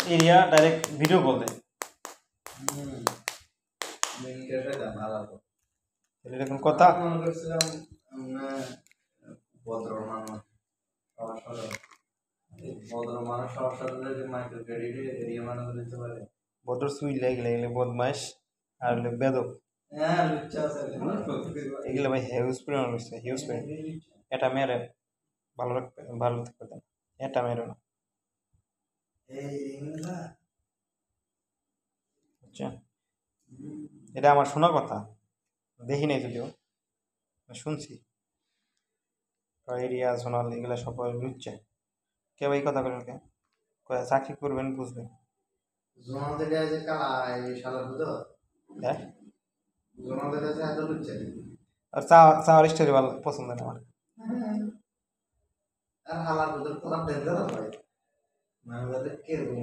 area direct video call दे এরকম কথা ভদ্র মানুষ সবার সাথে মাইক্রো ক্রেডিট এরিয়া মানুষ দিতে পারে ভদ্র সুই লাগলে বদমাইশ আর বেদক হ্যাঁ লুচ্চা আছে এগুলো ভাই হিউজ পরিমাণ হচ্ছে হিউজ পরিমাণ এটা মেরে ভালো রাখতে ভালো থাকতে এটা মেরে না আচ্ছা এটা আমার শোনা কথা দেখি নাই যদিও শুনছি এরিয়া সোনাল এগুলো সব লুচ্চা কেউ এই কথা বলেন কে চাকরি করবেন বুঝবেন হ্যাঁ আর চাওয়ার স্টোরি ভালো পছন্দ না আমার আর হালার ভিতর কোথাও ডেঞ্জার হয় মানে কিরকম